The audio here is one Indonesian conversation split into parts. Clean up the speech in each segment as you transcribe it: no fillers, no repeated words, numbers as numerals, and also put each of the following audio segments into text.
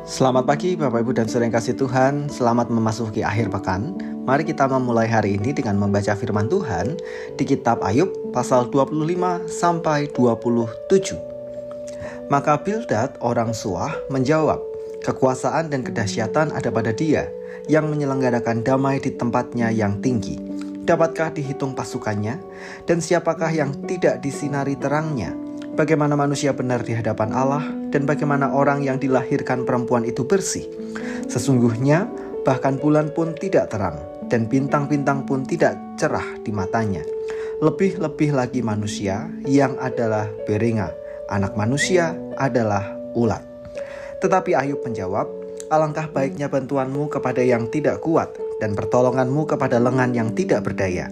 Selamat pagi Bapak Ibu dan Saudara yang kasih Tuhan. Selamat memasuki akhir pekan. Mari kita memulai hari ini dengan membaca firman Tuhan di kitab Ayub pasal 25 sampai 27. Maka Bildad orang Suah menjawab, "Kekuasaan dan kedahsyatan ada pada Dia yang menyelenggarakan damai di tempatnya yang tinggi. Dapatkah dihitung pasukannya? Dan siapakah yang tidak disinari terangnya? Bagaimana manusia benar di hadapan Allah, dan bagaimana orang yang dilahirkan perempuan itu bersih. Sesungguhnya bahkan bulan pun tidak terang, dan bintang-bintang pun tidak cerah di matanya. Lebih-lebih lagi manusia yang adalah beringa, anak manusia adalah ulat." Tetapi Ayub menjawab, "Alangkah baiknya bantuanmu kepada yang tidak kuat, dan pertolonganmu kepada lengan yang tidak berdaya.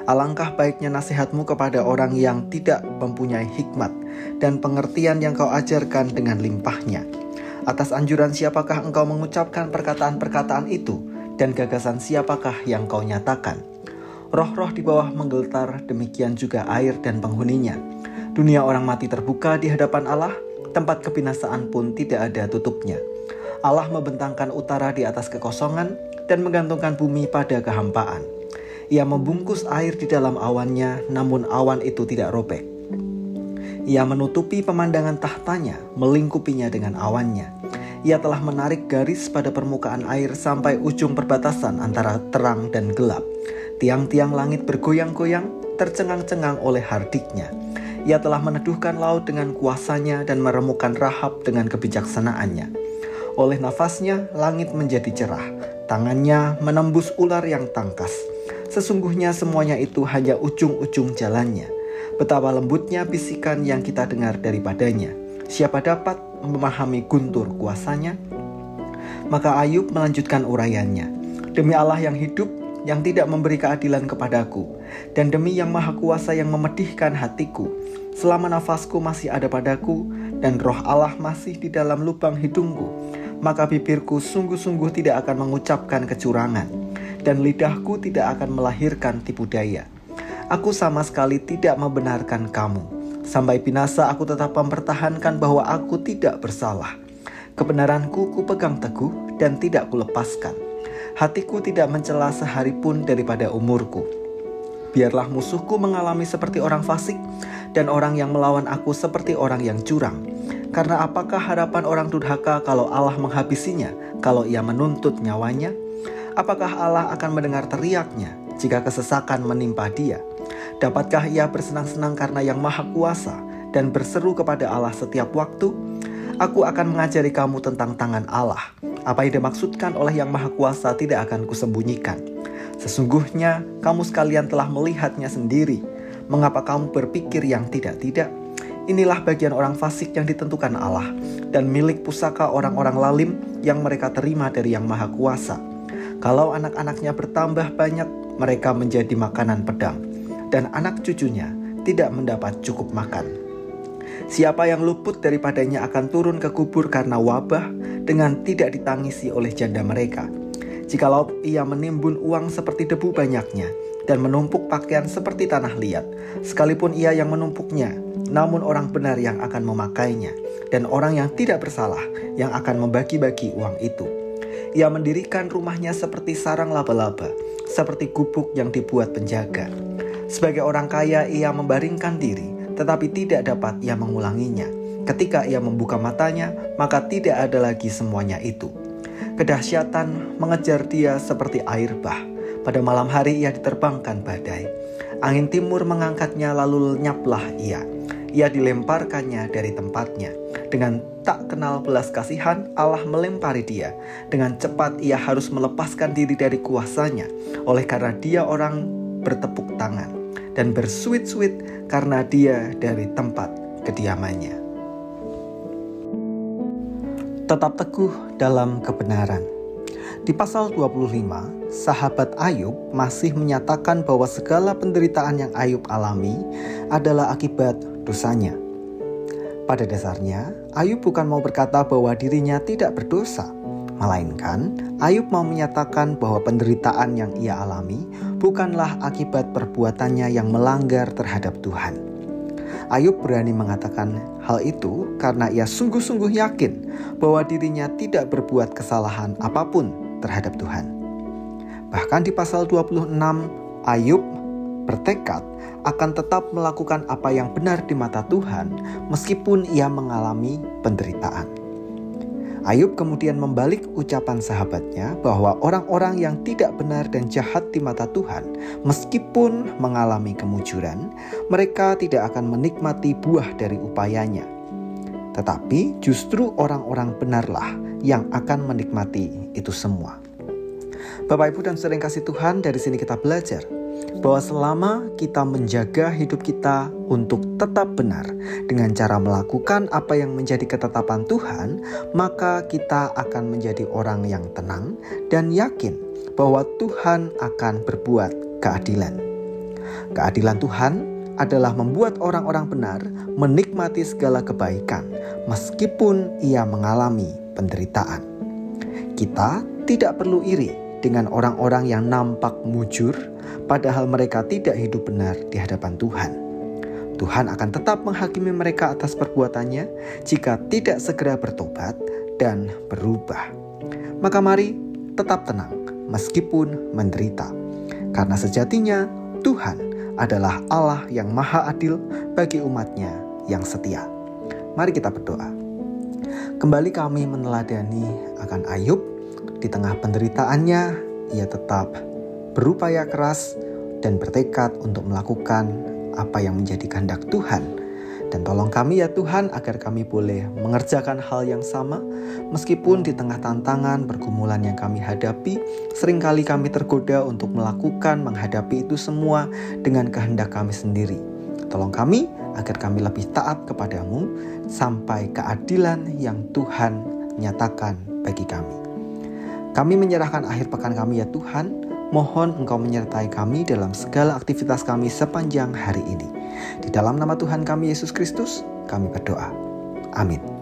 Alangkah baiknya nasihatmu kepada orang yang tidak mempunyai hikmat, dan pengertian yang kau ajarkan dengan limpahnya. Atas anjuran siapakah engkau mengucapkan perkataan-perkataan itu, dan gagasan siapakah yang kau nyatakan? Roh-roh di bawah menggeletar, demikian juga air dan penghuninya. Dunia orang mati terbuka di hadapan Allah, tempat kebinasaan pun tidak ada tutupnya. Allah membentangkan utara di atas kekosongan, dan menggantungkan bumi pada kehampaan. Ia membungkus air di dalam awannya, namun awan itu tidak robek. Ia menutupi pemandangan tahtanya, melingkupinya dengan awannya. Ia telah menarik garis pada permukaan air sampai ujung perbatasan antara terang dan gelap. Tiang-tiang langit bergoyang-goyang, tercengang-cengang oleh hardiknya. Ia telah meneduhkan laut dengan kuasanya dan meremukkan Rahab dengan kebijaksanaannya. Oleh nafasnya, langit menjadi cerah. Tangannya menembus ular yang tangkas. Sesungguhnya semuanya itu hanya ujung-ujung jalannya. Betapa lembutnya bisikan yang kita dengar daripadanya. Siapa dapat memahami guntur kuasanya?" Maka Ayub melanjutkan uraiannya. "Demi Allah yang hidup, yang tidak memberi keadilan kepadaku, dan demi yang maha kuasa yang memedihkan hatiku, selama nafasku masih ada padaku, dan roh Allah masih di dalam lubang hidungku, maka bibirku sungguh-sungguh tidak akan mengucapkan kecurangan, dan lidahku tidak akan melahirkan tipu daya. Aku sama sekali tidak membenarkan kamu. Sampai binasa aku tetap mempertahankan bahwa aku tidak bersalah. Kebenaranku kupegang teguh dan tidak kulepaskan. Hatiku tidak mencela sehari pun daripada umurku. Biarlah musuhku mengalami seperti orang fasik, dan orang yang melawan aku seperti orang yang curang. Karena apakah harapan orang durhaka kalau Allah menghabisinya, kalau ia menuntut nyawanya? Apakah Allah akan mendengar teriaknya jika kesesakan menimpa dia? Dapatkah ia bersenang-senang karena yang maha kuasa dan berseru kepada Allah setiap waktu? Aku akan mengajari kamu tentang tangan Allah. Apa yang dimaksudkan oleh yang maha kuasa tidak akan kusembunyikan. Sesungguhnya kamu sekalian telah melihatnya sendiri. Mengapa kamu berpikir yang tidak-tidak? Inilah bagian orang fasik yang ditentukan Allah, dan milik pusaka orang-orang lalim yang mereka terima dari yang maha kuasa. Kalau anak-anaknya bertambah banyak, mereka menjadi makanan pedang, dan anak cucunya tidak mendapat cukup makan. Siapa yang luput daripadanya akan turun ke kubur karena wabah, dengan tidak ditangisi oleh janda mereka. Jikalau ia menimbun uang seperti debu banyaknya, dan menumpuk pakaian seperti tanah liat, sekalipun ia yang menumpuknya, namun orang benar yang akan memakainya, dan orang yang tidak bersalah yang akan membagi-bagi uang itu. Ia mendirikan rumahnya seperti sarang laba-laba, seperti gubuk yang dibuat penjaga. Sebagai orang kaya ia membaringkan diri, tetapi tidak dapat ia mengulanginya. Ketika ia membuka matanya, maka tidak ada lagi semuanya itu. Kedahsyatan mengejar dia seperti air bah. Pada malam hari ia diterbangkan badai. Angin timur mengangkatnya, lalu lenyaplah ia. Ia dilemparkannya dari tempatnya. Dengan tak kenal belas kasihan, Allah melempari dia. Dengan cepat ia harus melepaskan diri dari kuasanya, oleh karena dia orang bertepuk tangan, dan bersuit-suit karena dia dari tempat kediamannya." Tetap teguh dalam kebenaran. Di pasal 25, sahabat Ayub masih menyatakan bahwa segala penderitaan yang Ayub alami adalah akibat dosanya. Pada dasarnya, Ayub bukan mau berkata bahwa dirinya tidak berdosa, melainkan Ayub mau menyatakan bahwa penderitaan yang ia alami bukanlah akibat perbuatannya yang melanggar terhadap Tuhan. Ayub berani mengatakan hal itu karena ia sungguh-sungguh yakin bahwa dirinya tidak berbuat kesalahan apapun terhadap Tuhan. Bahkan di pasal 26, Ayub bertekad akan tetap melakukan apa yang benar di mata Tuhan meskipun ia mengalami penderitaan. Ayub kemudian membalik ucapan sahabatnya bahwa orang-orang yang tidak benar dan jahat di mata Tuhan, meskipun mengalami kemujuran, mereka tidak akan menikmati buah dari upayanya. Tetapi justru orang-orang benarlah yang akan menikmati itu semua. Bapak, Ibu, dan saudara yang kasih Tuhan, dari sini kita belajar bahwa selama kita menjaga hidup kita untuk tetap benar dengan cara melakukan apa yang menjadi ketetapan Tuhan, maka kita akan menjadi orang yang tenang dan yakin bahwa Tuhan akan berbuat keadilan. Keadilan Tuhan adalah membuat orang-orang benar menikmati segala kebaikan meskipun ia mengalami penderitaan. Kita tidak perlu iri dengan orang-orang yang nampak mujur, padahal mereka tidak hidup benar di hadapan Tuhan. Tuhan akan tetap menghakimi mereka atas perbuatannya jika tidak segera bertobat dan berubah. Maka mari tetap tenang meskipun menderita, karena sejatinya Tuhan adalah Allah yang maha adil bagi umatnya yang setia. Mari kita berdoa. Kembali kami meneladani akan Ayub. Di tengah penderitaannya, ia tetap berupaya keras dan bertekad untuk melakukan apa yang menjadi kehendak Tuhan. Dan tolong kami ya Tuhan, agar kami boleh mengerjakan hal yang sama, meskipun di tengah tantangan pergumulan yang kami hadapi, seringkali kami tergoda untuk menghadapi itu semua dengan kehendak kami sendiri. Tolong kami agar kami lebih taat kepadamu sampai keadilan yang Tuhan nyatakan bagi kami. Kami menyerahkan akhir pekan kami ya Tuhan. Mohon Engkau menyertai kami dalam segala aktivitas kami sepanjang hari ini. Di dalam nama Tuhan kami Yesus Kristus, kami berdoa. Amin.